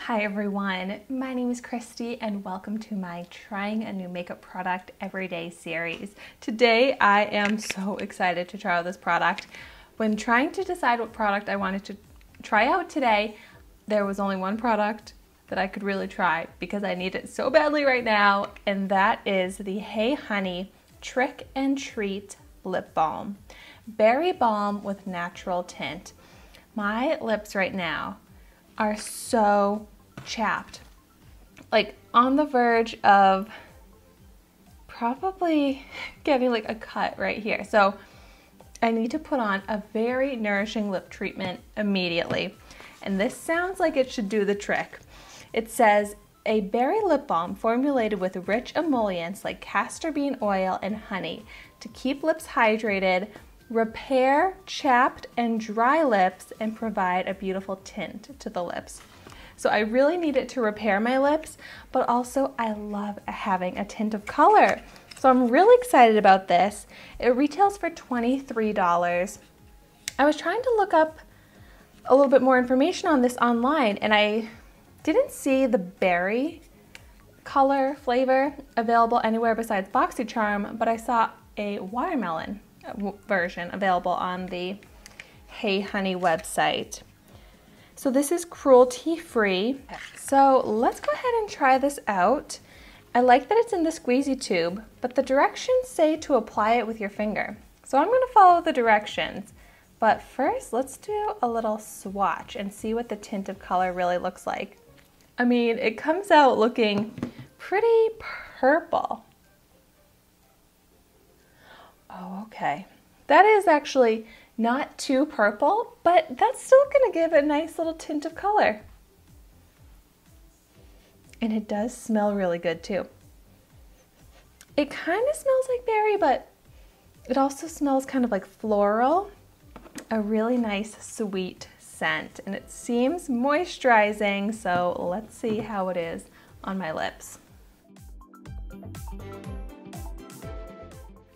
Hi everyone, my name is Christy and welcome to my Trying a New Makeup Product Everyday series. Today I am so excited to try out this product. When trying to decide what product I wanted to try out today, there was only one product that I could really try because I need it so badly right now, and that is the Hey Honey Trick and Treat Lip Balm. Berry Balm with natural tint. My lips right now are so chapped, like on the verge of probably getting like a cut right here. So I need to put on a very nourishing lip treatment immediately. And this sounds like it should do the trick. It says, a berry lip balm formulated with rich emollients like castor bean oil and honey to keep lips hydrated, repair chapped and dry lips, and provide a beautiful tint to the lips. So I really need it to repair my lips, but also I love having a tint of color. So I'm really excited about this. It retails for $23. I was trying to look up a little bit more information on this online, and I didn't see the berry color flavor available anywhere besides Boxycharm, but I saw a watermelon version available on the Hey Honey website. So this is cruelty-free. So let's go ahead and try this out. I like that it's in the squeezy tube, but the directions say to apply it with your finger. So I'm gonna follow the directions. But first, let's do a little swatch and see what the tint of color really looks like. I mean, it comes out looking pretty purple. Oh, okay. That is actually not too purple, but that's still gonna give a nice little tint of color. And it does smell really good too. It kind of smells like berry, but it also smells kind of like floral. A really nice sweet scent, and it seems moisturizing, so let's see how it is on my lips.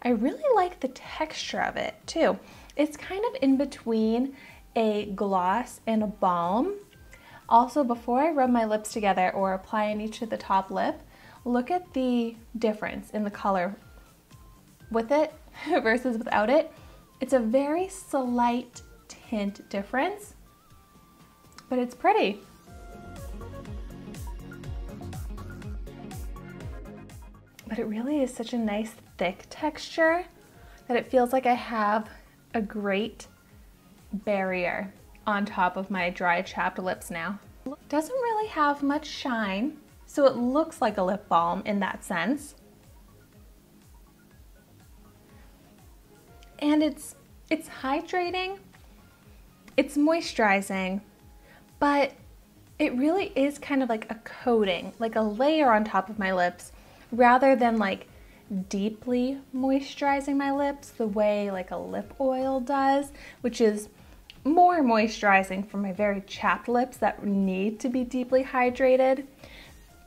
I really like the texture of it too. It's kind of in between a gloss and a balm. Also, before I rub my lips together or apply any to the top lip, look at the difference in the color with it versus without it. It's a very slight tint difference, but it's pretty. But it really is such a nice thick texture that it feels like I have a great barrier on top of my dry chapped lips now. Doesn't really have much shine, so it looks like a lip balm in that sense. And it's hydrating, it's moisturizing, but it really is kind of like a coating, like a layer on top of my lips, rather than like deeply moisturizing my lips the way like a lip oil does, which is more moisturizing for my very chapped lips that need to be deeply hydrated.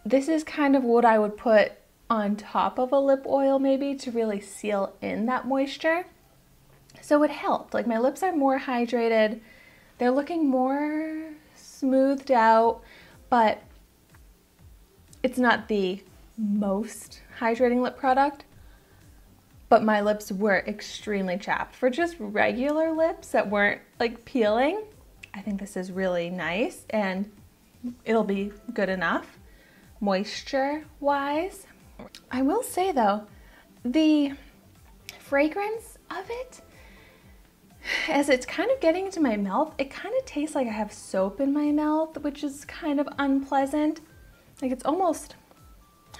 This is kind of what I would put on top of a lip oil maybe to really seal in that moisture. So it helped. Like, my lips are more hydrated, they're looking more smoothed out, but it's not the most hydrating lip product. But my lips were extremely chapped. For just regular lips that weren't like peeling, I think this is really nice and it'll be good enough moisture wise. I will say though, the fragrance of it, as it's kind of getting into my mouth, it kind of tastes like I have soap in my mouth, which is kind of unpleasant. Like, it's almost,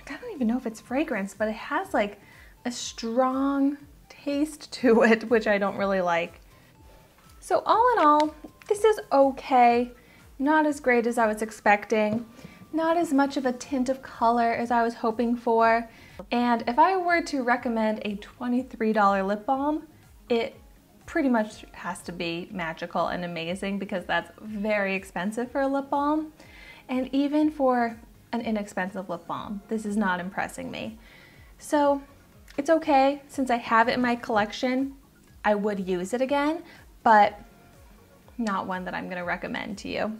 I don't even know if it's fragrance, but it has like a strong taste to it, which I don't really like. So all in all, this is okay. Not as great as I was expecting. Not as much of a tint of color as I was hoping for. And if I were to recommend a $23 lip balm, it pretty much has to be magical and amazing, because that's very expensive for a lip balm. And even for an inexpensive lip balm, this is not impressing me. So it's okay. Since I have it in my collection, I would use it again, but not one that I'm going to recommend to you.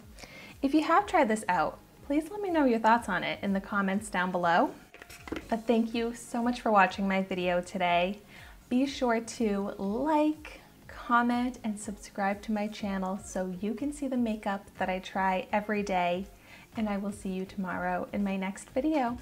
If you have tried this out, please let me know your thoughts on it in the comments down below. But thank you so much for watching my video today. Be sure to like, comment, and subscribe to my channel so you can see the makeup that I try every day. And I will see you tomorrow in my next video.